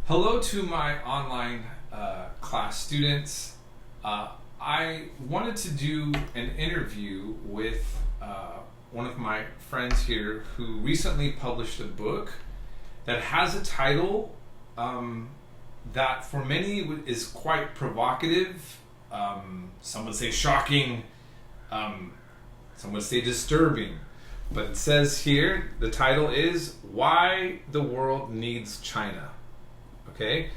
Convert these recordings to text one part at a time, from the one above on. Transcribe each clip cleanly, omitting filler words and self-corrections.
Hello to my online class students. I wanted to do an interview with one of my friends here who recently published a book that has a title that for many is quite provocative. Some would say shocking, some would say disturbing. But it says here, the title is Why the World Needs China. Okay?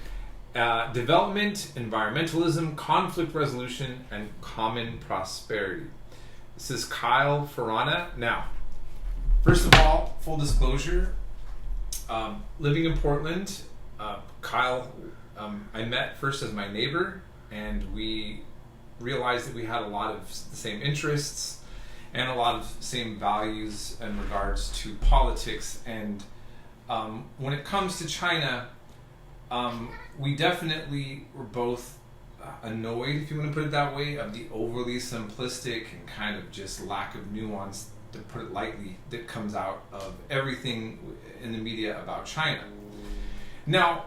Development, environmentalism, conflict resolution, and common prosperity. This is Kyle Ferrana. Now, first of all, full disclosure, living in Portland, Kyle, I met first as my neighbor, and we realized that we had a lot of the same interests and a lot of same values in regards to politics. And when it comes to China, we definitely were both annoyed, if you want to put it that way, of the overly simplistic and kind of just lack of nuance, to put it lightly, that comes out of everything in the media about China. Now,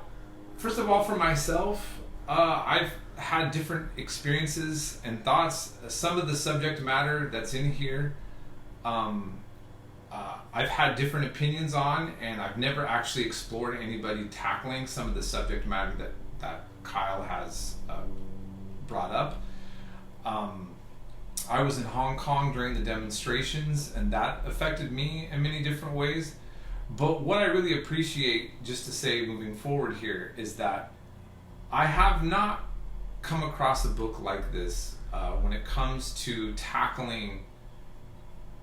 first of all, for myself, I've had different experiences and thoughts. Some of the subject matter that's in here, I've had different opinions on, and I've never actually explored anybody tackling some of the subject matter that Kyle has brought up. I was in Hong Kong during the demonstrations, and that affected me in many different ways. But what I really appreciate, just to say moving forward here, is that I have not come across a book like this when it comes to tackling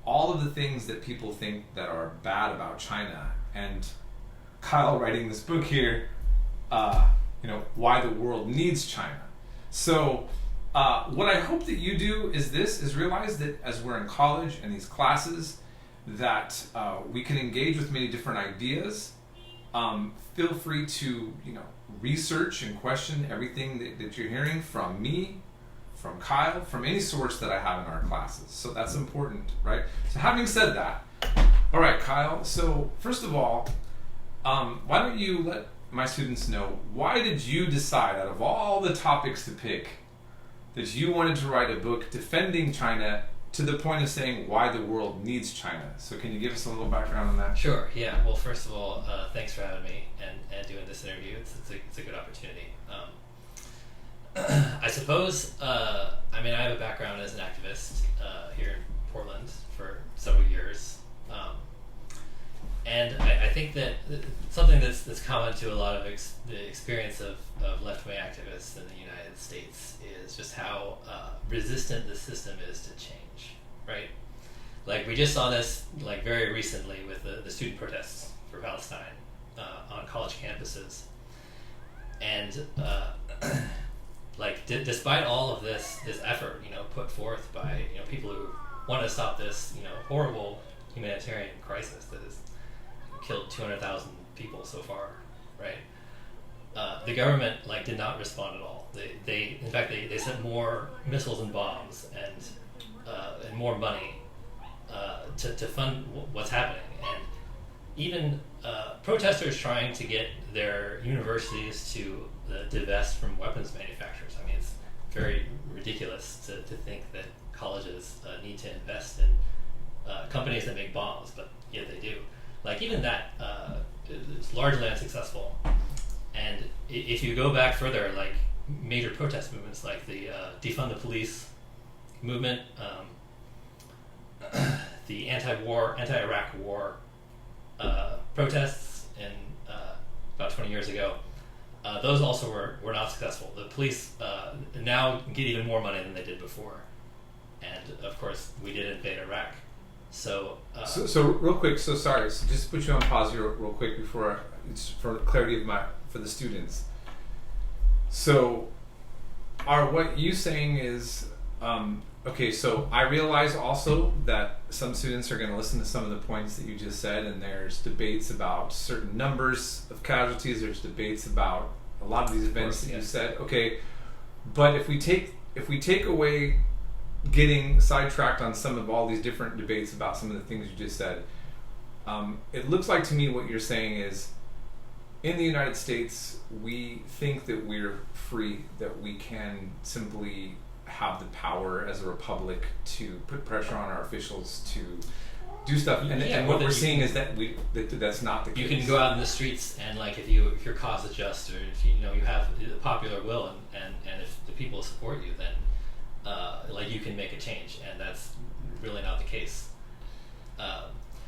all of the things that people think that are bad about China. And Kyle writing this book here, why the world needs China. So what I hope that you do is realize that as we're in college and these classes, that we can engage with many different ideas. Feel free to research and question everything that you're hearing from me, from Kyle, from any source that I have in our classes. So that's important, right? So having said that, all right, Kyle, so first of all, why don't you let my students know, why did you decide, out of all the topics to pick, that you wanted to write a book defending China to the point of saying why the world needs China? So can you give us a little background on that? Sure, yeah. Well, first of all, thanks for having me and doing this interview. It's a good opportunity. I suppose, I have a background as an activist here in Portland for several years. And I think that something that's common to a lot of the experience of left-wing activists in the United States is just how resistant the system is to change, right? Like, we just saw this very recently with the student protests for Palestine on college campuses. And despite all of this effort, put forth by people who want to stop this horrible humanitarian crisis that has killed 200,000 people so far, right? The government did not respond at all. They in fact they sent more missiles and bombs and more money to fund what's happening, and even protesters trying to get their universities to divest from weapons manufacturers. I mean, it's very ridiculous to think that colleges need to invest in companies that make bombs, but yet they do. Even that is largely unsuccessful. And if you go back further, major protest movements like the defund the police movement, the anti-Iraq war protests in about 20 years ago, those also were not successful. The police now get even more money than they did before, and of course we did invade Iraq. So real quick. So sorry. So just put you on pause here real quick before, it's for clarity for the students. So, what you saying is, okay, so I realize also that some students are going to listen to some of the points that you just said, and there's debates about certain numbers of casualties, there's debates about a lot of these events that you said, okay, but if we take away getting sidetracked on some of all these different debates about some of the things you just said, it looks like to me what you're saying is in the United States, we think that we're free, that we can simply have the power as a republic to put pressure on our officials to do stuff. And what we're seeing is that's not the case. You can go out in the streets and like if your cause is just, or if you have the popular will and if the people support you, then like you can make a change, and that's really not the case.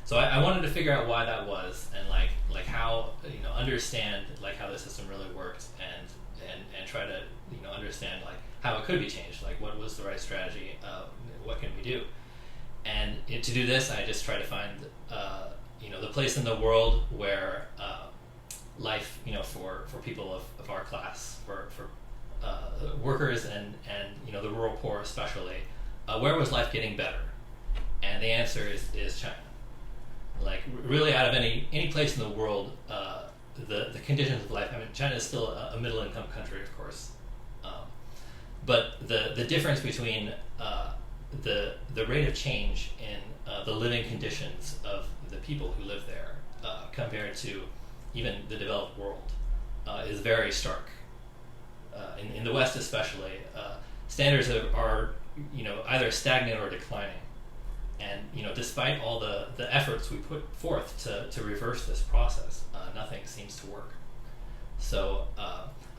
So I wanted to figure out why that was, and like how understand like how the system really worked, and try to understand like how it could be changed, like what was the right strategy, what can we do, and to do this I just try to find the place in the world where life for people of our class, for workers and the rural poor especially, where was life getting better, and the answer is China. Like really, out of any place in the world, the conditions of life. I mean, China is still a middle income country, of course, but the difference between the rate of change in the living conditions of the people who live there compared to even the developed world is very stark. In the West, especially, standards are either stagnant or declining. And despite all the efforts we put forth to reverse this process, nothing seems to work. So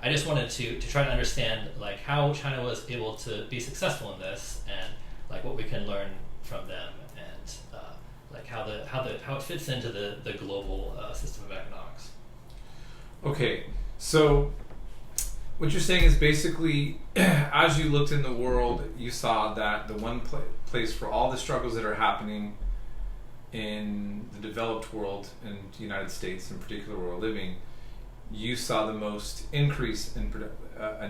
I just wanted to try to understand like how China was able to be successful in this, and like what we can learn from them, and like how it fits into the global system of economics. Okay, so what you're saying is basically, as you looked in the world, you saw that the one place for all the struggles that are happening in the developed world, in the United States in particular where we're living, you saw the most increase in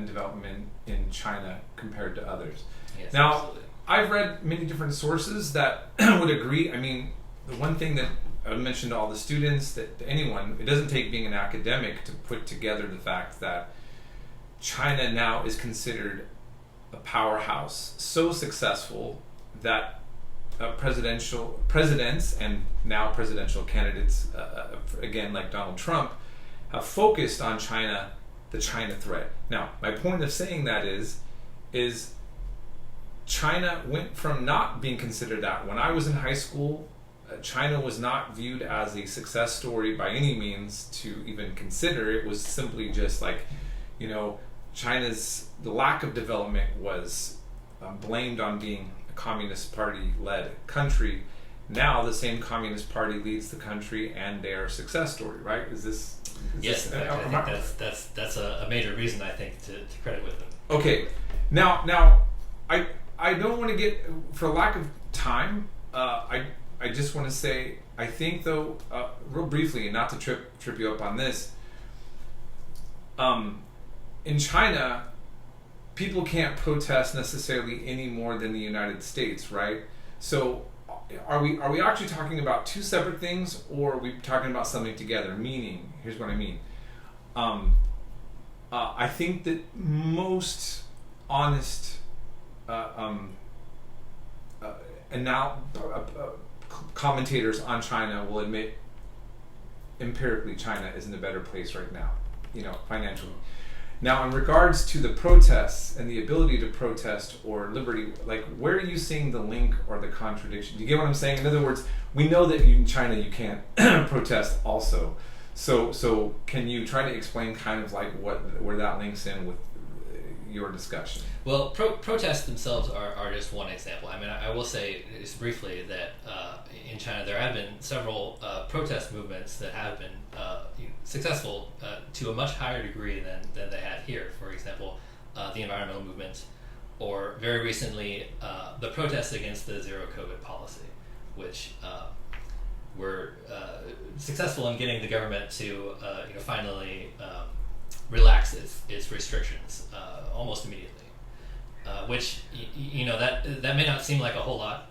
development in China compared to others. Yes, now, absolutely. I've read many different sources that would agree. I mean, the one thing that I would mention to all the students, that to anyone, it doesn't take being an academic to put together the fact that China now is considered a powerhouse, so successful that presidents and now presidential candidates, again like Donald Trump, have focused on China, the China threat. Now, my point of saying that is China went from not being considered that. When I was in high school, China was not viewed as a success story by any means to even consider. It was simply just like, the lack of development was blamed on being a Communist Party-led country. Now the same Communist Party leads the country, and they are a success story, right? Yes, I think that's a major reason, I think, to credit with them. Okay, now I don't want to get, for lack of time, I just want to say, I think though, real briefly, and not to trip you up on this, in China, people can't protest necessarily any more than the United States, right? So are we actually talking about two separate things, or are we talking about something together? Meaning, here's what I mean. I think that most honest commentators on China will admit empirically China is in a better place right now, financially. Now, in regards to the protests and the ability to protest or liberty, like, where are you seeing the link or the contradiction? Do you get what I'm saying? In other words, we know that in China you can't protest also. So can you try to explain kind of like where that links in with your discussion? Well, protests themselves are just one example. I mean, I will say just briefly that in China there have been several protest movements that have been successful to a much higher degree than they had here. For example, the environmental movement, or very recently the protests against the zero COVID policy, which were successful in getting the government to finally relax its restrictions almost immediately. Which that may not seem like a whole lot,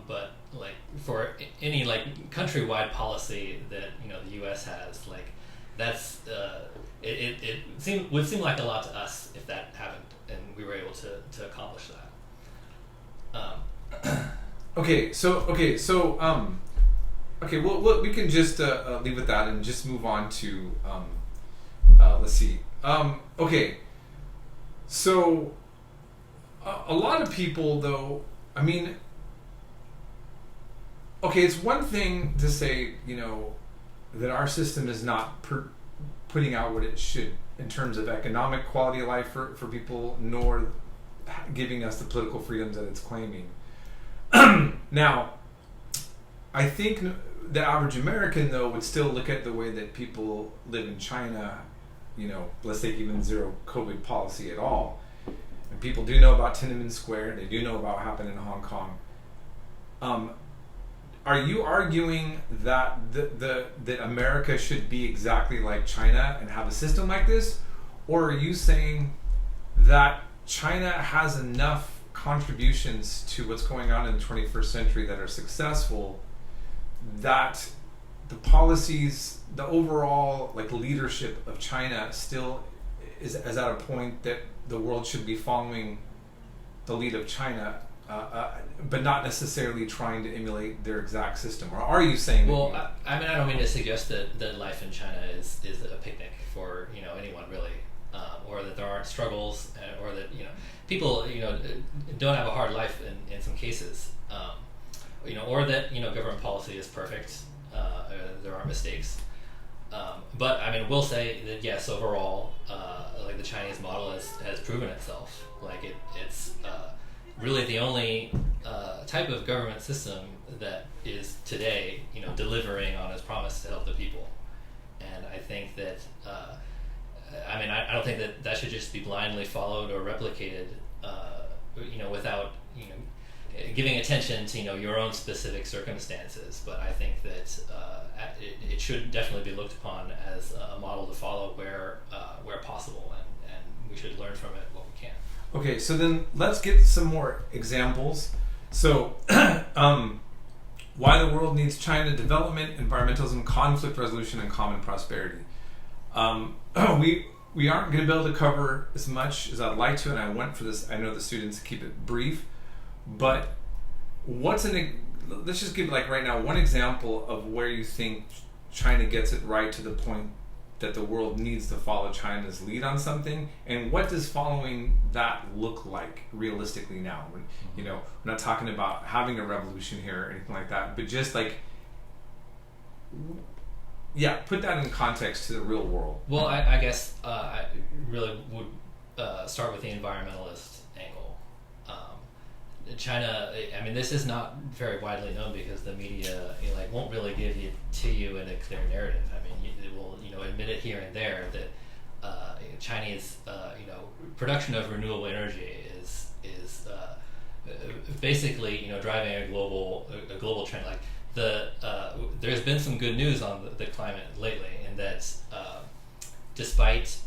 but like for any like countrywide policy that the U.S. has, like that's it would seem like a lot to us if that happened and we were able to accomplish that. Okay, well, we can just leave with that and just move on to Let's see. Okay. So, a lot of people, though, I mean, okay, it's one thing to say, that our system is not putting out what it should in terms of economic quality of life for people, nor giving us the political freedoms that it's claiming. Now, I think the average American, though, would still look at the way that people live in China, let's take even zero COVID policy at all. And people do know about Tiananmen Square. They do know about what happened in Hong Kong. Are you arguing that that America should be exactly like China and have a system like this? Or are you saying that China has enough contributions to what's going on in the 21st century that are successful, that the policies, the overall leadership of China still is at a point that the world should be following the lead of China, but not necessarily trying to emulate their exact system? Or are you saying well, I don't mean to suggest that life in China is a picnic for anyone really, or that there aren't struggles, or that people don't have a hard life in some cases, or that government policy is perfect, there are mistakes, but we'll say that yes, overall, the Chinese model has proven itself. It's really the only type of government system that is today delivering on its promise to help the people. And I think that I don't think that should just be blindly followed or replicated without giving attention to your own specific circumstances. But I think that it should definitely be looked upon as a model to follow where possible, and we should learn from it what we can. Okay, so then let's get some more examples. So, why the world needs China: development, environmentalism, conflict resolution, and common prosperity. We aren't going to be able to cover as much as I'd like to, and I went for this. I know the students keep it brief, but let's just give right now one example of where you think China gets it right to the point that the world needs to follow China's lead on something, and what does following that look like realistically now? We're not talking about having a revolution here or anything like that, but just put that in context to the real world. Well, I guess I really would start with the environmentalist angle. China, this is not very widely known because the media won't really give it to you in a clear narrative. It will admit it here and there that Chinese production of renewable energy is basically driving a global trend. There's been some good news on the climate lately, in that despite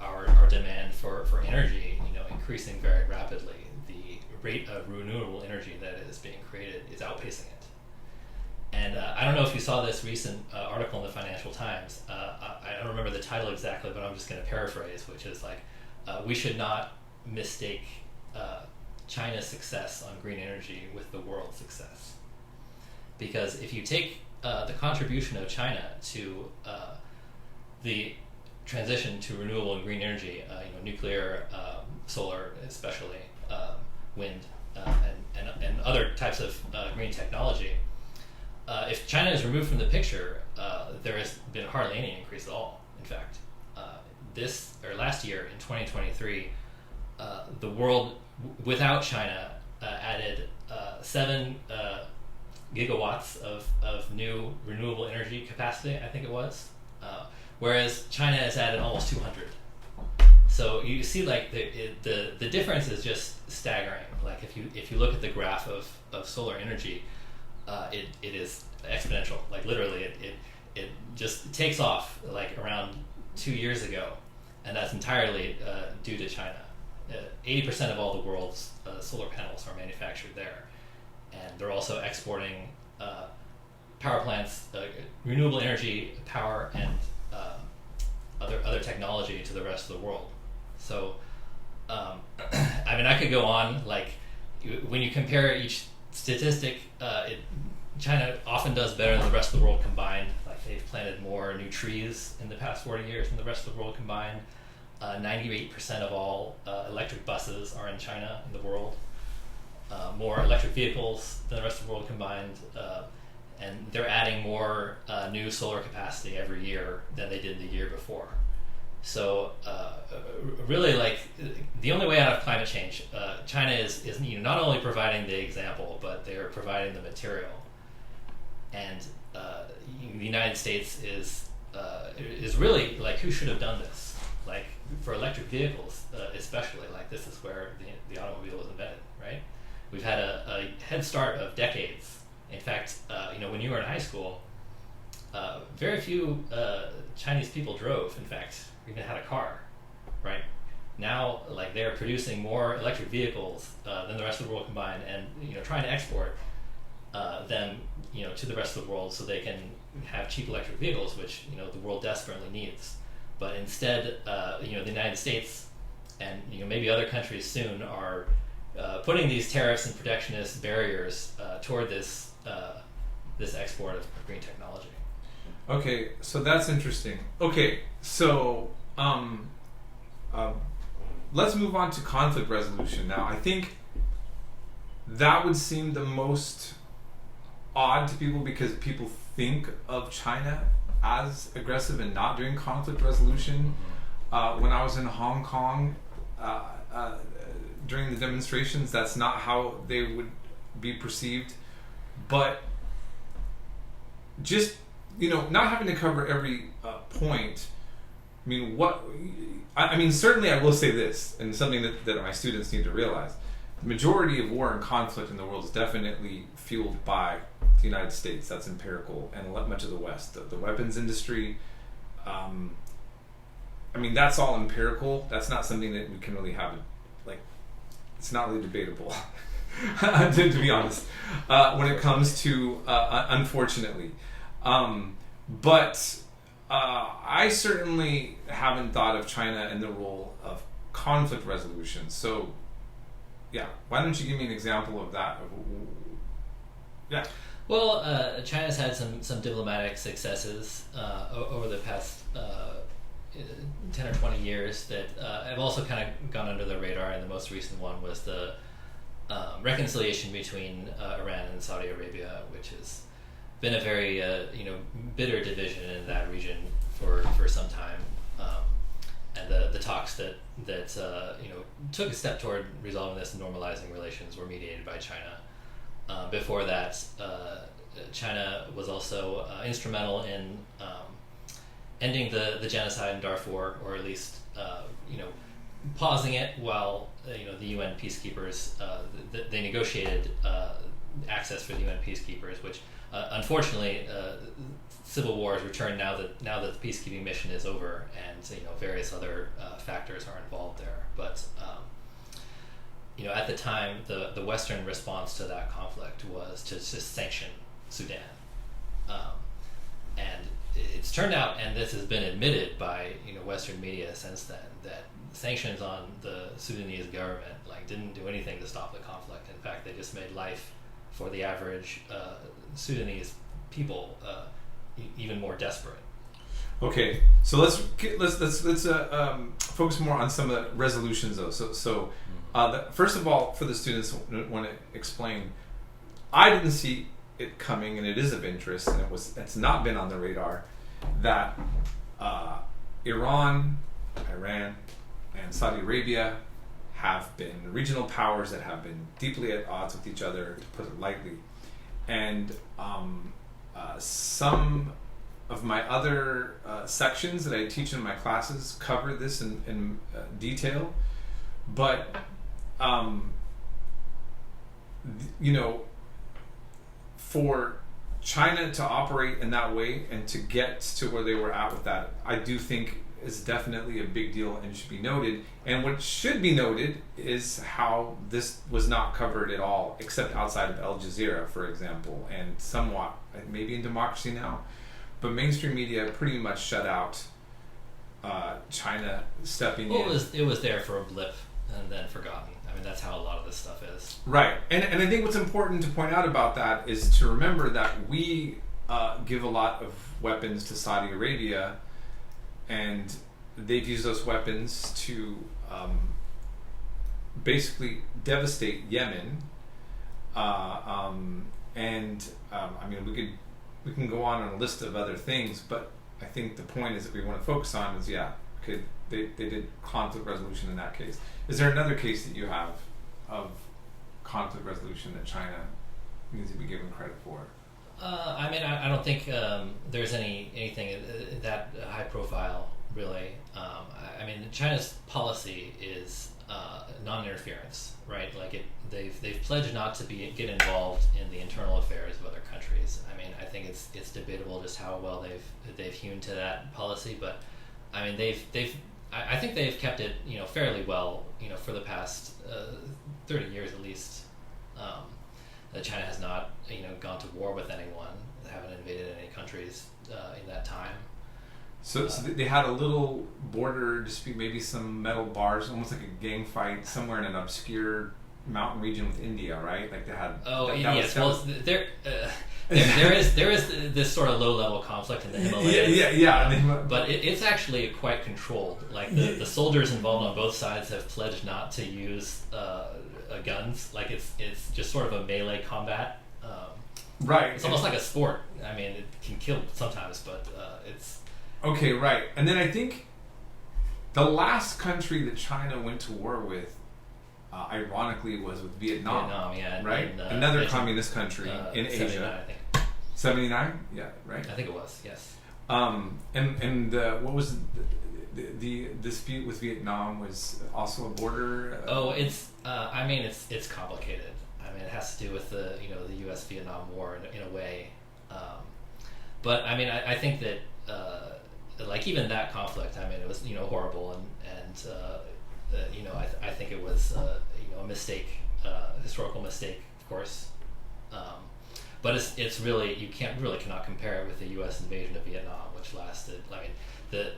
our demand for energy increasing very rapidly, the rate of renewable energy that is being created is outpacing it. And I don't know if you saw this recent article in the Financial Times. I don't remember the title exactly, but I'm just going to paraphrase, which is we should not mistake China's success on green energy with the world's success. Because if you take the contribution of China to the transition to renewable and green energy, nuclear, solar especially, wind, and other types of green technology, if China is removed from the picture, there has been hardly any increase at all. In fact, last year in 2023, the world without China added 7 gigawatts of new renewable energy capacity, I think it was, whereas China has added almost 200. So you see, the difference is just staggering. If you look at the graph of solar energy, it is exponential. Literally, it just takes off around 2 years ago, and that's entirely due to China. 80% of all the world's solar panels are manufactured there, and they're also exporting power plants, renewable energy power, and other technology to the rest of the world. So, I could go on. When you compare each statistic, China often does better than the rest of the world combined. Like they've planted more new trees in the past 40 years than the rest of the world combined. 98% of all electric buses are in China in the world. More electric vehicles than the rest of the world combined. And they're adding more new solar capacity every year than they did the year before. So really, like the only way out of climate change, China is not only providing the example, but they're providing the material. And the United States is really like, who should have done this? Like for electric vehicles, especially, like this is where the automobile was invented, right? We've had a head start of decades. In fact, when you were in high school, very few Chinese people drove. In fact, even had a car, right? Now, like they're producing more electric vehicles than the rest of the world combined, and trying to export them, to the rest of the world so they can have cheap electric vehicles, which the world desperately needs. But instead, the United States and maybe other countries soon are putting these tariffs and protectionist barriers toward this export of green technology. Okay, so that's interesting. Okay, so let's move on to conflict resolution now. I think that would seem the most odd to people because people think of China as aggressive and not doing conflict resolution. When I was in Hong Kong during the demonstrations, that's not how they would be perceived. But just not having to cover every point. I mean, certainly I will say this, and something that my students need to realize: the majority of war and conflict in the world is definitely fueled by the United States. That's empirical, and much of the West. The weapons industry. That's all empirical. That's not something that we can really have. It's not really debatable, to be honest, when it comes to, unfortunately. But I certainly haven't thought of China in the role of conflict resolution. So, yeah, why don't you give me an example of that? Yeah. Well, China's had some diplomatic successes over the past 10 or 20 years that have also kind of gone under the radar, and the most recent one was the reconciliation between Iran and Saudi Arabia, which has been a very bitter division in that region for some time, and the talks that took a step toward resolving this and normalizing relations were mediated by China. Before that, China was also instrumental in ending the genocide in Darfur, or at least pausing it while the UN peacekeepers they negotiated access for the UN peacekeepers, which unfortunately civil wars returned now that the peacekeeping mission is over, and various other factors are involved there. But at the time, the Western response to that conflict was to sanction Sudan, and it's turned out, and this has been admitted by Western media since then, that sanctions on the Sudanese government didn't do anything to stop the conflict. In fact, they just made life for the average Sudanese people even more desperate. Okay, so let's focus more on some of the resolutions though. So first of all, for the students who want to explain, I didn't see it coming, and it is of interest, and it's not been on the radar, that Iran, and Saudi Arabia have been regional powers that have been deeply at odds with each other, to put it lightly. And some of my other sections that I teach in my classes cover this in detail. But, for China to operate in that way and to get to where they were at with that, I do think is definitely a big deal and should be noted. And what should be noted is how this was not covered at all, except outside of Al Jazeera, for example, and somewhat maybe in Democracy Now! But mainstream media pretty much shut out China stepping in. It was there for a blip and then forgotten I mean, that's how a lot of this stuff is. Right, and I think what's important to point out about that is to remember that we give a lot of weapons to Saudi Arabia, and they've used those weapons to basically devastate Yemen. I mean, we can go on a list of other things, but I think the point is that we want to focus on is they did conflict resolution in that case. Is there another case that you have of conflict resolution that China needs to be given credit for? I mean, I don't think there's anything that high profile, really. I mean, China's policy is non-interference, right? Like they've pledged not to get involved in the internal affairs of other countries. I mean, I think it's debatable just how well they've hewn to that policy, but I mean, I think they've kept it, fairly well, for the past 30 years at least. That China has not, gone to war with anyone. They haven't invaded any countries in that time. So they had a little border dispute, maybe some metal bars, almost like a gang fight somewhere in an obscure mountain region with India, right? Like they had. There is this sort of low level conflict in the Himalayas. But it's actually quite controlled. Like the soldiers involved on both sides have pledged not to use guns. Like it's just sort of a melee combat. Right. It's almost like a sport. I mean, it can kill sometimes, but it's. Okay, right. And then I think the last country that China went to war with, ironically, was with Vietnam. Vietnam, yeah. Right? Another communist country in Asia. 79, I think. 79? Yeah, right? I think it was, yes. What was the dispute with Vietnam was also a border? It's complicated. I mean, it has to do with the U.S.-Vietnam War in a way. But I mean, I think that like even that conflict, I mean, it was horrible, and I think it was a mistake, historical mistake, of course. But it's really cannot compare it with the U.S. invasion of Vietnam, which lasted. I mean,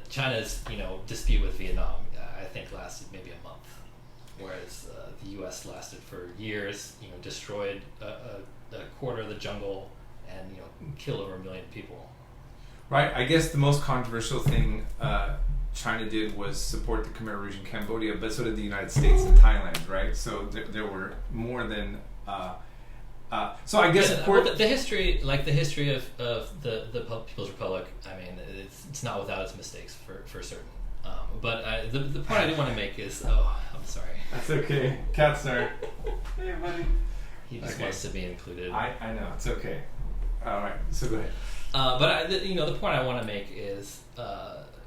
China's dispute with Vietnam, I think, lasted maybe a month, whereas the U.S. lasted for years. Destroyed a quarter of the jungle and killed over 1 million people. Right. I guess the most controversial thing China did was support the Khmer Rouge in Cambodia, but so did the United States and Thailand, right? So there were more than. So I guess the history of the People's Republic. I mean, it's not without its mistakes for certain. But the point I do want to make is, I'm sorry. That's okay. Cat's there. Hey, buddy. He just wants to be included. I know. It's okay. All right. So go ahead. But the point I want to make is,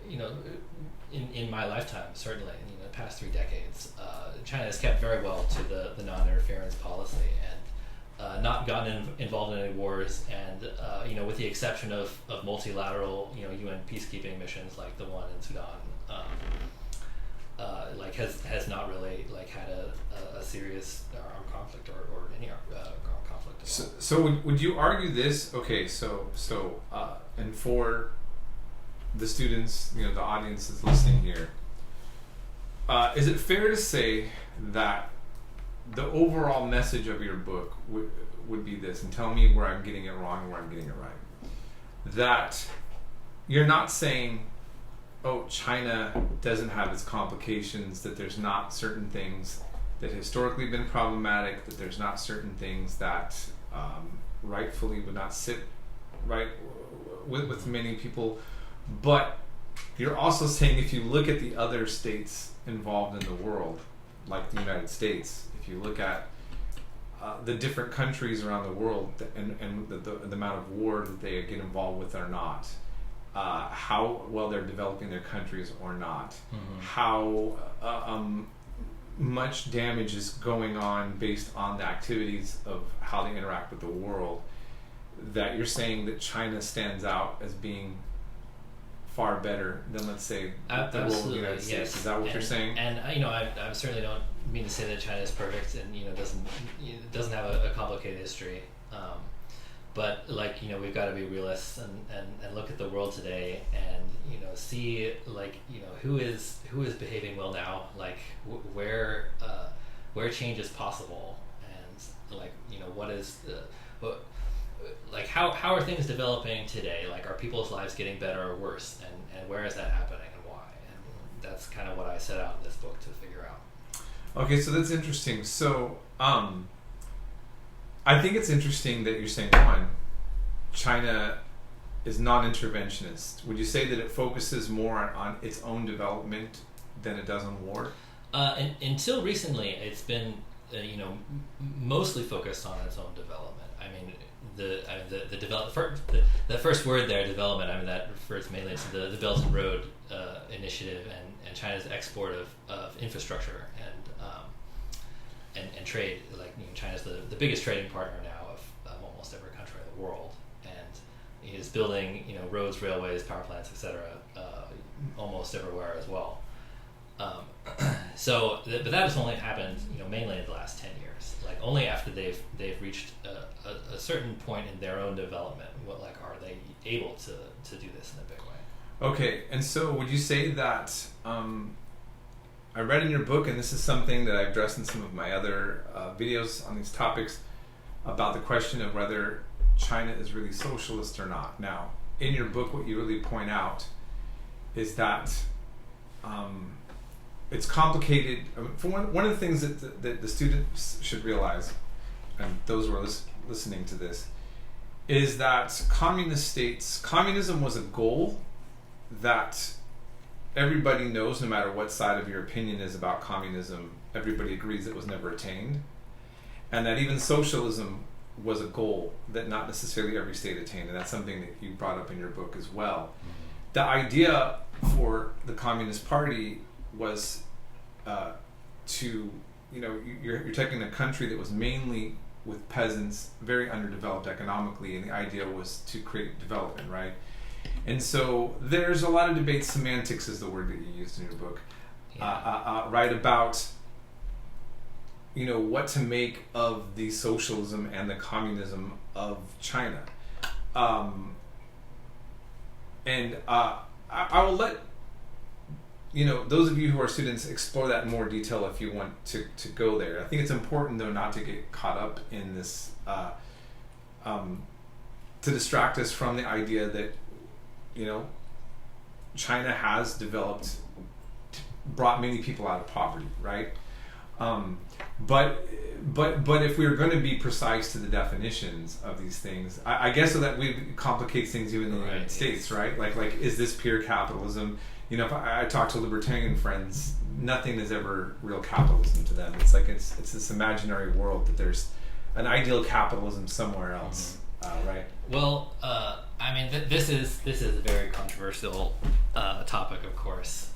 in my lifetime, certainly in the past 3 decades, China has kept very well to the non-interference policy and not gotten involved in any wars, and with the exception of multilateral UN peacekeeping missions like the one in Sudan, has not really had a serious armed conflict or any armed conflict at all. So would you argue this? Okay, so and for the students, the audience is listening here, is it fair to say that the overall message of your book would be this, and tell me where I'm getting it wrong and where I'm getting it right, that you're not saying, China doesn't have its complications, that there's not certain things that historically been problematic, that there's not certain things that rightfully would not sit right with many people, but you're also saying if you look at the other states involved in the world, like the United States, if you look at the different countries around the world and the amount of war that they get involved with or not, how well they're developing their countries or not, how much damage is going on based on the activities of how they interact with the world, that you're saying that China stands out as being far better than, let's say, the role of the United States. Yes. Is that what you're saying? And I certainly don't mean to say that China is perfect and doesn't have a complicated history. But we've got to be realists and look at the world today and see who is behaving well now, where where change is possible, and like what is like how are things developing today? Like, are people's lives getting better or worse, and where is that happening and why? And that's kind of what I set out in this book to figure out. Okay, so that's interesting. So I think it's interesting that you're saying, one, China is non-interventionist. Would you say that it focuses more on its own development than it does on war? Until recently, it's been mostly focused on its own development. I mean, the first word there, development. I mean, that refers mainly to the Belt and Road Initiative and China's export of infrastructure and trade. Like, China's the biggest trading partner now of almost every country in the world, and is building roads, railways, power plants, etc. Almost everywhere as well. But that has only happened, mainly in the last 10 years. Like, only after they've reached a certain point in their own development, are they able to do this in a big way. Okay, and so would you say that I read in your book, and this is something that I've addressed in some of my other videos on these topics, about the question of whether China is really socialist or not. Now, in your book, what you really point out is that it's complicated. For one of the things that the students should realize, and those who are listening to this, is that communism was a goal that everybody knows, no matter what side of your opinion is about communism, everybody agrees it was never attained. And that even socialism was a goal that not necessarily every state attained. And that's something that you brought up in your book as well. Mm-hmm. The idea for the Communist Party was you're taking a country that was mainly with peasants, very underdeveloped economically, and the idea was to create development, right? And so there's a lot of debate. Semantics is the word that you used in your book, right, about what to make of the socialism and the communism of China. I will let those of you who are students explore that in more detail if you want to go there. I think it's important, though, not to get caught up in this, to distract us from the idea that China has brought many people out of poverty, right? But if we're going to be precise to the definitions of these things, I guess so that we complicate things even in the United States, right? Like is this pure capitalism? If I talk to libertarian friends, nothing is ever real capitalism to them. It's like it's this imaginary world that there's an ideal capitalism somewhere else, right? Well, I mean, this is a very controversial topic, of course.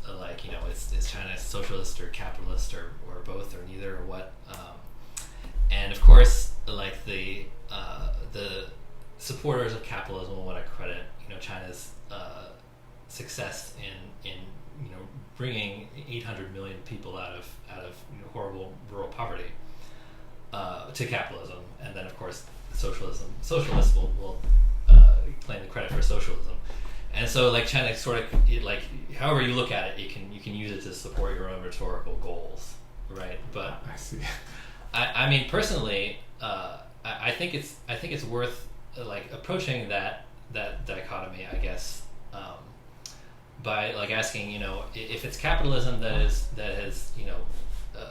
Is China socialist or capitalist or both or neither or what? And of course, like the supporters of capitalism will want to credit China's success in bringing 800 million people out of horrible rural poverty to capitalism, and then of course socialists will claim the credit for socialism. And so, like, China sort of, however you look at it, you can use it to support your own rhetorical goals, right? But I see. I mean, personally, I think it's worth approaching that dichotomy, I guess, by asking, if it's capitalism that has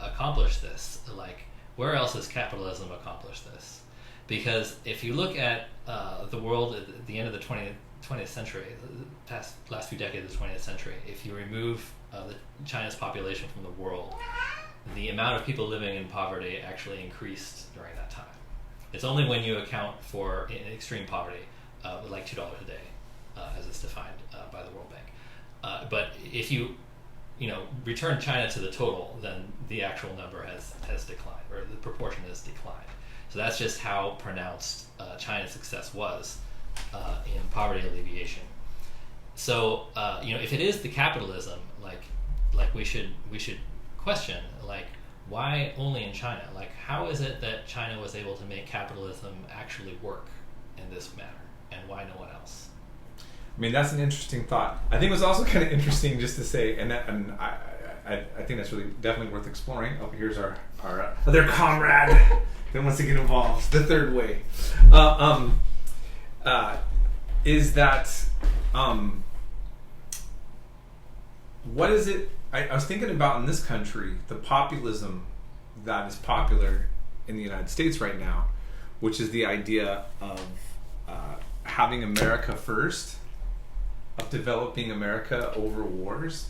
accomplished this, where else has capitalism accomplished this? Because if you look at the world at the end of the 20th century, the last few decades of the 20th century, if you remove China's population from the world, the amount of people living in poverty actually increased during that time. It's only when you account for extreme poverty, like $2 a day, as it's defined by the World Bank. But if you return China to the total, then the actual number has declined, or the proportion has declined. So that's just how pronounced China's success was in poverty alleviation. So if it is the capitalism, we should question, why only in China? How is it that China was able to make capitalism actually work in this manner, and why no one else? I mean, that's an interesting thought. I think it was also kind of interesting just to say, and I I think that's really definitely worth exploring. Oh, here's our other comrade that wants to get involved. The third way is that what is it? I was thinking about in this country the populism that is popular in the United States right now, which is the idea of having America first, of developing America over wars,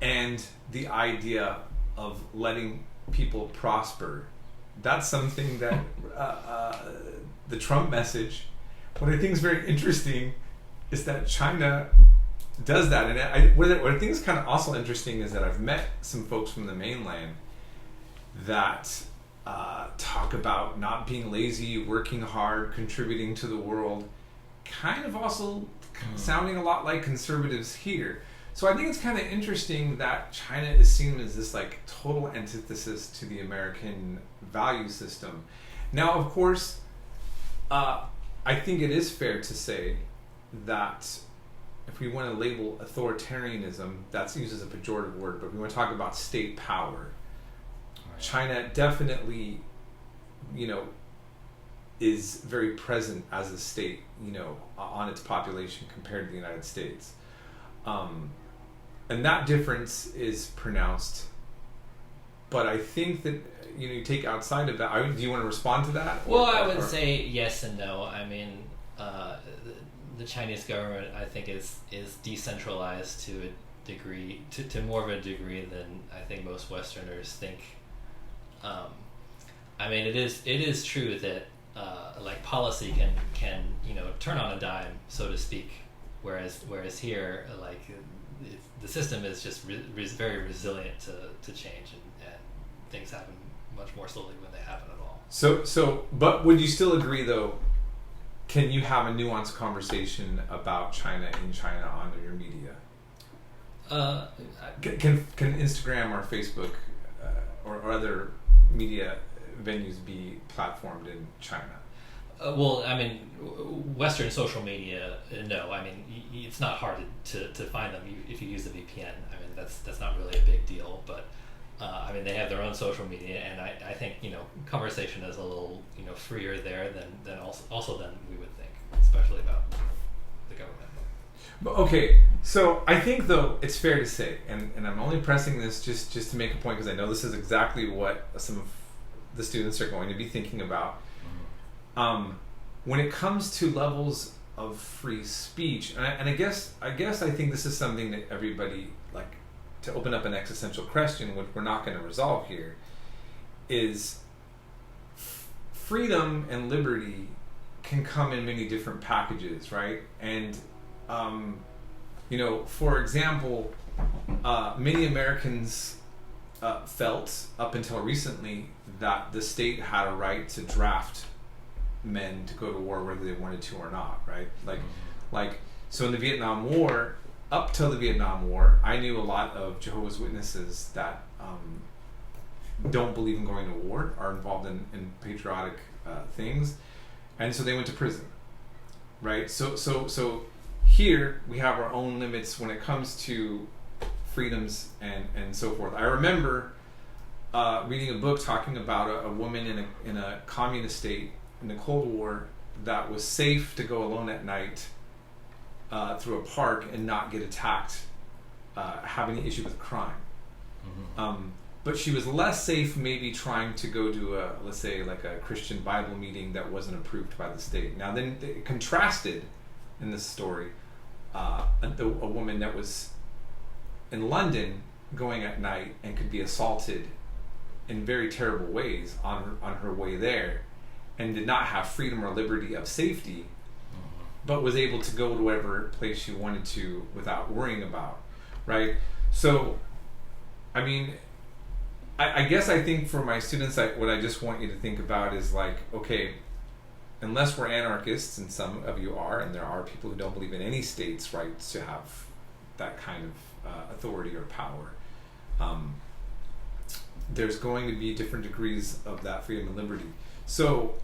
and the idea of letting people prosper. That's something that the Trump message, what I think is very interesting is that China does that. And what I think is kind of also interesting is that I've met some folks from the mainland that talk about not being lazy, working hard, contributing to the world, kind of also sounding a lot like conservatives here. So I think it's kind of interesting that China is seen as this like total antithesis to the American value system. Now, of course, I think it is fair to say that if we want to label authoritarianism, that's used as a pejorative word, but if we want to talk about state power, China definitely, is very present as a state, on its population compared to the United States. And that difference is pronounced. But I think that, you take outside of that, do you want to respond to that? Well, I would say yes and no. I mean, the Chinese government, I think, is decentralized to a degree, to more of a degree than I think most Westerners think. I mean, it is true that like policy can turn on a dime, so to speak, whereas here, like, the system is just very resilient to change, and things happen much more slowly when they happen at all. So, but would you still agree, though? Can you have a nuanced conversation about China in China on your media? Can Instagram or Facebook or other media venues be platformed in China? Well, I mean, Western social media, no. I mean, it's not hard to find them if you use the VPN. I mean, that's not really a big deal. But I mean, they have their own social media, and I think conversation is a little freer there than also than we would think, especially about the government. Okay, so I think, though, it's fair to say, and I'm only pressing this just to make a point, because I know this is exactly what some of the students are going to be thinking about. When it comes to levels of free speech, and I guess I think this is something that everybody, like, to open up an existential question, which we're not going to resolve here, is freedom and liberty can come in many different packages, right? And for example, many Americans felt up until recently that the state had a right to draft men to go to war whether they wanted to or not, right? Like so in the Vietnam War, up till the Vietnam War, I knew a lot of Jehovah's Witnesses that don't believe in going to war, are involved in patriotic things, and so they went to prison, right? So here we have our own limits when it comes to freedoms and so forth. I remember reading a book talking about a woman in a communist state in the Cold War that was safe to go alone at night through a park and not get attacked, have any issue with crime. But she was less safe maybe trying to go to let's say like a Christian Bible meeting that wasn't approved by the state. Now then it contrasted in this story a woman that was in London going at night and could be assaulted in very terrible ways on her way there, and did not have freedom or liberty of safety, but was able to go to whatever place she wanted to without worrying about, right? So, I mean, I guess I think for my students, what I just want you to think about is like, okay, unless we're anarchists, and some of you are, and there are people who don't believe in any state's rights to have that kind of authority or power, there's going to be different degrees of that freedom and liberty. So,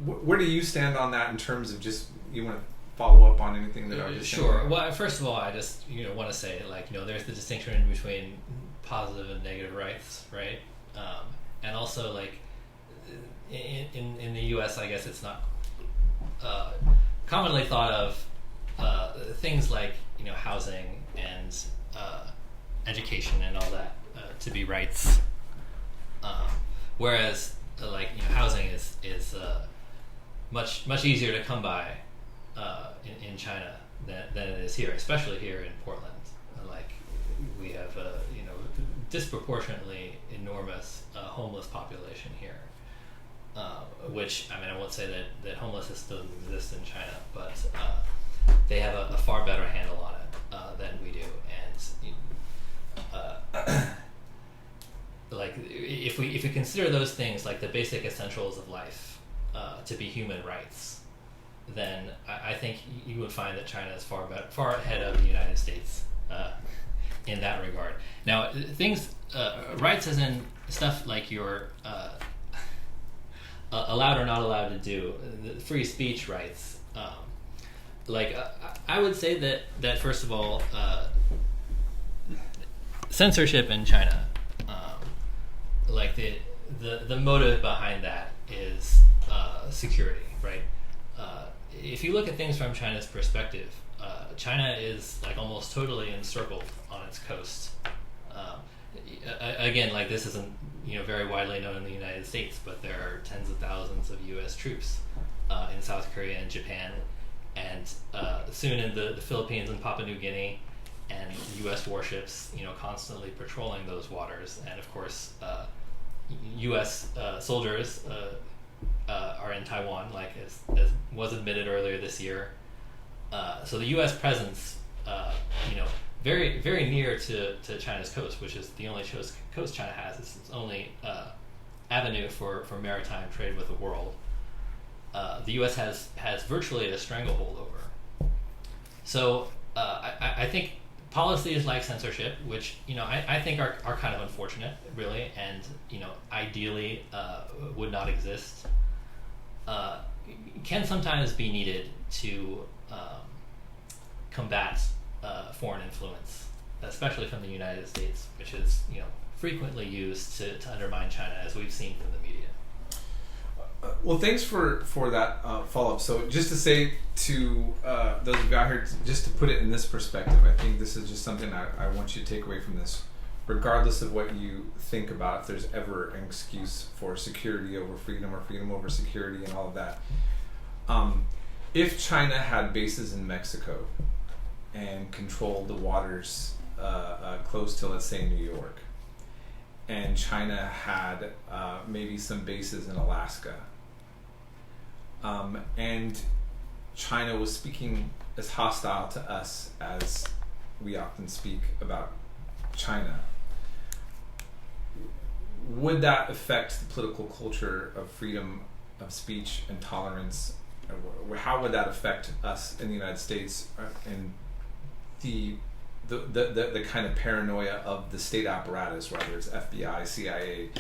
where do you stand on that in terms of just, you want to follow up on anything that I was just Sure. saying? Well, first of all, I just want to say, like, there's the distinction between positive and negative rights, right? And also, like, in the U.S., I guess it's not commonly thought of things like housing and education and all that to be rights, whereas housing is much easier to come by in China than it is here, especially here in Portland. Like, we have disproportionately enormous homeless population here, which, I mean, I won't say that homelessness doesn't exist in China, but they have a far better handle on it than we do. And like, if we consider those things like the basic essentials of life to be human rights, then I think you would find that China is far ahead of the United States in that regard. Now, things rights as in stuff like you're allowed or not allowed to do, the free speech rights. I would say that first of all, censorship in China, like the motive behind that is security, right? If you look at things from China's perspective, China is like almost totally encircled on its coast. Again, like, this isn't very widely known in the United States, but there are tens of thousands of U.S. troops in South Korea and Japan, and soon in the Philippines and Papua New Guinea, and U.S. warships constantly patrolling those waters, and of course U.S. soldiers are in Taiwan, like as was admitted earlier this year. So the U.S. presence, very very near to China's coast, which is the only coast China has. It's its only avenue for maritime trade with the world. The U.S. has virtually a stranglehold over. So I think policies like censorship, which I think are kind of unfortunate, really, and ideally would not exist, can sometimes be needed to combat foreign influence, especially from the United States, which is frequently used to undermine China, as we've seen from the media. Well, thanks for that follow-up. So just to say to those of you out here, just to put it in this perspective, I think this is just something I want you to take away from this. Regardless of what you think about, if there's ever an excuse for security over freedom or freedom over security and all of that, if China had bases in Mexico and controlled the waters close to, let's say, New York, and China had maybe some bases in Alaska, and China was speaking as hostile to us as we often speak about China, would that affect the political culture of freedom of speech and tolerance? How would that affect us in the United States and the kind of paranoia of the state apparatus, whether it's FBI, CIA,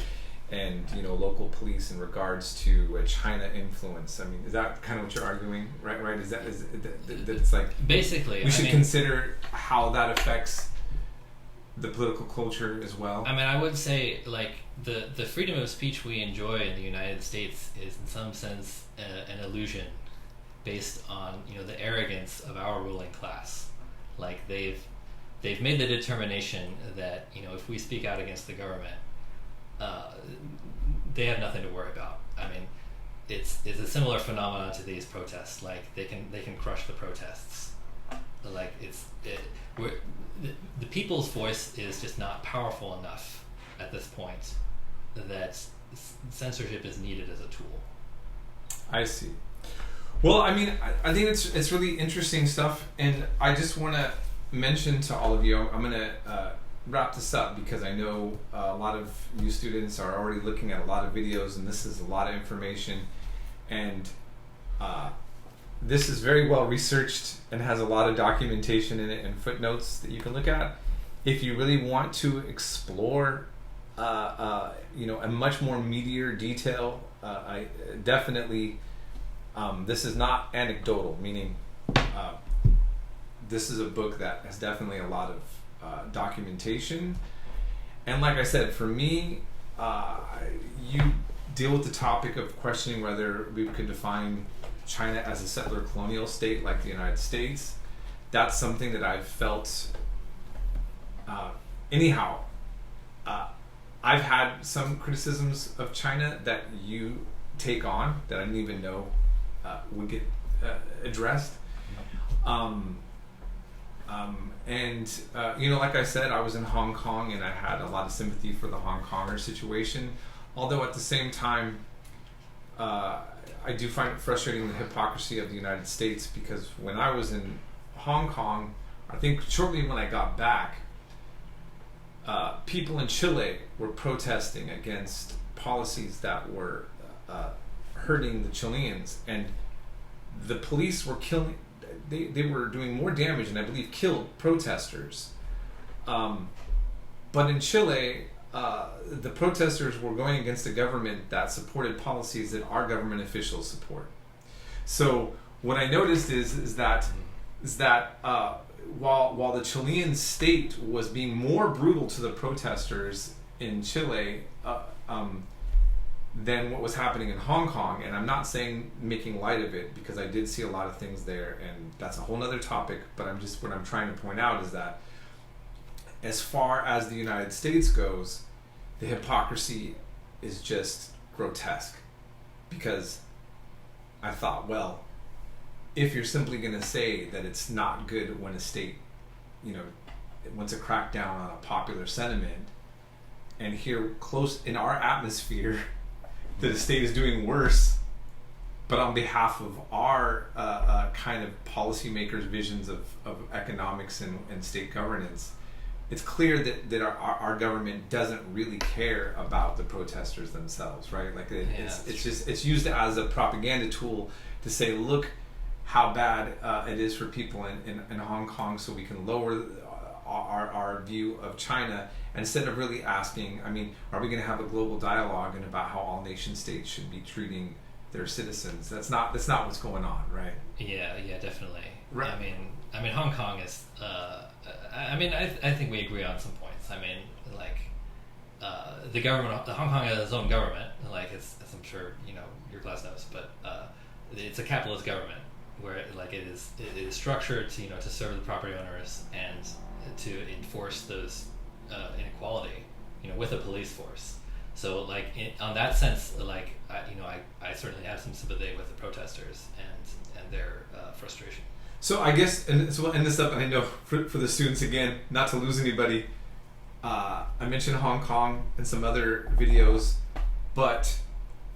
and local police in regards to a China influence? I mean, is that kind of what you're arguing, right? Is that it's like basically we should consider how that affects the political culture as well? I mean, I would say, like, the freedom of speech we enjoy in the United States is in some sense an illusion based on the arrogance of our ruling class. Like, they've made the determination that if we speak out against the government, they have nothing to worry about. I mean, it's a similar phenomenon to these protests. Like, they can crush the protests. Like, the people's voice is just not powerful enough at this point that censorship is needed as a tool. I see. Well, I mean, I think it's really interesting stuff, and I just want to mention to all of you, I'm going to wrap this up because I know a lot of you students are already looking at a lot of videos, and this is a lot of information, and this is very well researched and has a lot of documentation in it and footnotes that you can look at. If you really want to explore a much more meatier detail, I definitely this is not anecdotal, meaning uh, this is a book that has definitely a lot of documentation. And like I said, for me, you deal with the topic of questioning whether we could define China as a settler colonial state like the United States. That's something that I've felt. Anyhow, I've had some criticisms of China that you take on that I didn't even know would get addressed. Like I said, I was in Hong Kong and I had a lot of sympathy for the Hong Konger situation. Although at the same time, I do find it frustrating the hypocrisy of the United States, because when I was in Hong Kong, I think shortly when I got back, people in Chile were protesting against policies that were hurting the Chileans, and the police were killing. They were doing more damage and I believe killed protesters. But in Chile, the protesters were going against a government that supported policies that our government officials support. So what I noticed is that while the Chilean state was being more brutal to the protesters in Chile than what was happening in Hong Kong, and I'm not saying making light of it, because I did see a lot of things there, and that's a whole nother topic, but what I'm trying to point out is that as far as the United States goes, the hypocrisy is just grotesque. Because I thought, well, if you're simply going to say that it's not good when a state, wants to crack down on a popular sentiment, and here close in our atmosphere, the state is doing worse, but on behalf of our kind of policymakers' visions of economics and state governance, it's clear that our government doesn't really care about the protesters themselves, right? Like it's used as a propaganda tool to say, look how bad it is for people in Hong Kong, so we can lower our view of China, instead of really asking, are we going to have a global dialogue and about how all nation states should be treating their citizens? That's not what's going on, right? Yeah, definitely. Right. I mean, Hong Kong is. I think we agree on some points. The government, the Hong Kong has its own government. As I'm sure your class knows, but it's a capitalist government where it is structured to serve the property owners and to enforce those inequality, with a police force. So on that sense, I certainly have some sympathy with the protesters and their frustration. So I guess, and so we'll end this up, and I know for the students, again, not to lose anybody, I mentioned Hong Kong and some other videos, but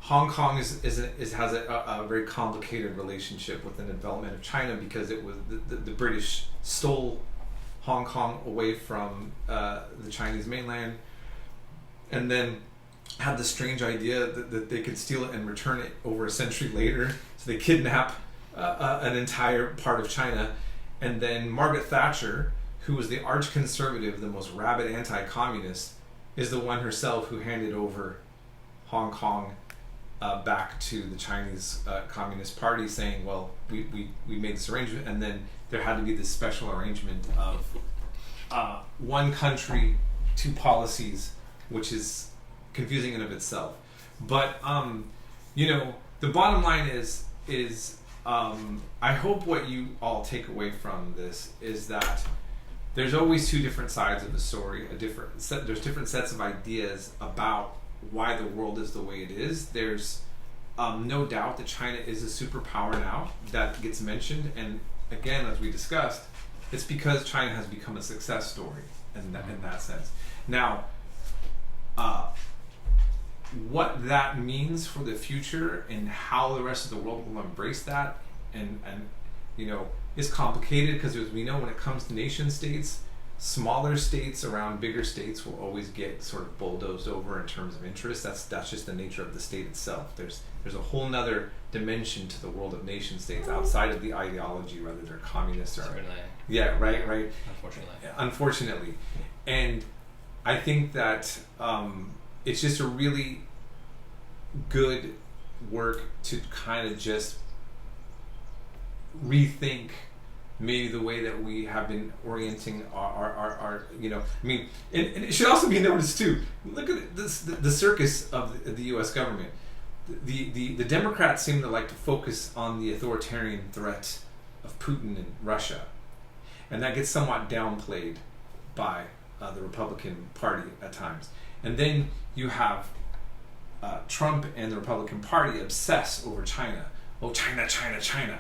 Hong Kong has a very complicated relationship with the development of China, because it was the British stole Hong Kong away from the Chinese mainland, and then had the strange idea that they could steal it and return it over a century later. So they kidnap an entire part of China, and then Margaret Thatcher, who was the arch conservative, the most rabid anti-communist, is the one herself who handed over Hong Kong back to the Chinese Communist Party, saying, well, we made this arrangement, and then there had to be this special arrangement of one country, two policies, which is confusing in of itself. But the bottom line is I hope what you all take away from this is that there's always two different sides of the story. There's different sets of ideas about why the world is the way it is. There's no doubt that China is a superpower now. That gets mentioned, and again, as we discussed, it's because China has become a success story in that sense. Now, what that means for the future and how the rest of the world will embrace that, and is complicated, because as we know, when it comes to nation states, smaller states around bigger states will always get sort of bulldozed over in terms of interest. That's just the nature of the state itself. There's a whole nother dimension to the world of nation states outside of the ideology, whether they're communist or right. Unfortunately, and I think that it's just a really good work to kind of just rethink maybe the way that we have been orienting our I mean, and it should also be noticed too. Look at this, the circus of the U.S. government. The Democrats seem to like to focus on the authoritarian threat of Putin and Russia, and that gets somewhat downplayed by the Republican Party at times. And then you have Trump and the Republican Party obsess over China. Oh, China, China, China.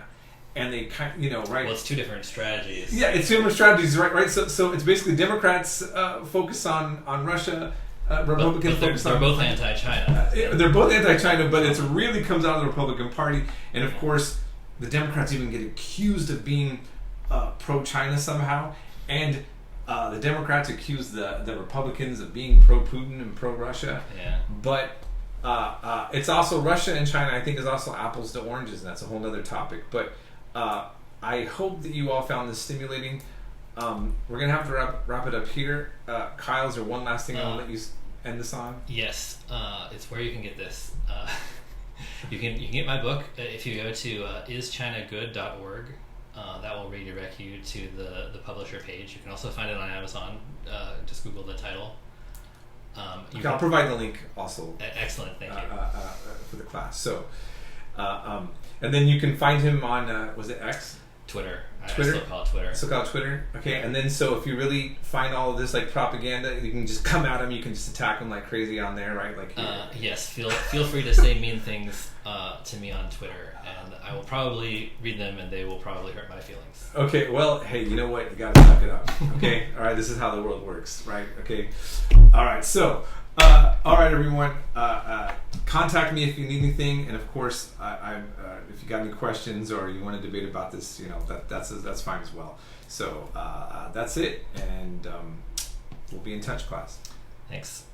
And they kind of, right? Well, it's two different strategies. Yeah, it's two different strategies, right? So it's basically Democrats focus on Russia, Republicans focus on... They're both anti-China. They're both anti-China, but it really comes out of the Republican Party. And of course, the Democrats even get accused of being pro-China somehow. And the Democrats accuse the Republicans of being pro-Putin and pro-Russia. Yeah. But it's also Russia and China, I think, is also apples to oranges, and that's a whole other topic. But I hope that you all found this stimulating. We're going to have to wrap it up here. Kyle, is there one last thing I want to let you end this on? Yes. It's where you can get this. You can get my book if you go to ischinagood.org. That will redirect you to the publisher page. You can also find it on Amazon. Just Google the title. I'll provide the link also. Excellent, thank you. For the class. So, and then you can find him on, was it X? Twitter. Twitter? I still call it Twitter. Still call it Twitter? Okay, and then so if you really find all of this like propaganda, you can just come at him, you can just attack him like crazy on there, right? Like yes, feel free to say mean things to me on Twitter, and I will probably read them, and they will probably hurt my feelings. Okay, well, hey, you know what? You gotta suck it up, okay? All right, this is how the world works, right? Okay? All right, so, all right, everyone, contact me if you need anything, and of course, if you got any questions or you want to debate about this, that's fine as well. So, that's it, and we'll be in touch, class. Thanks.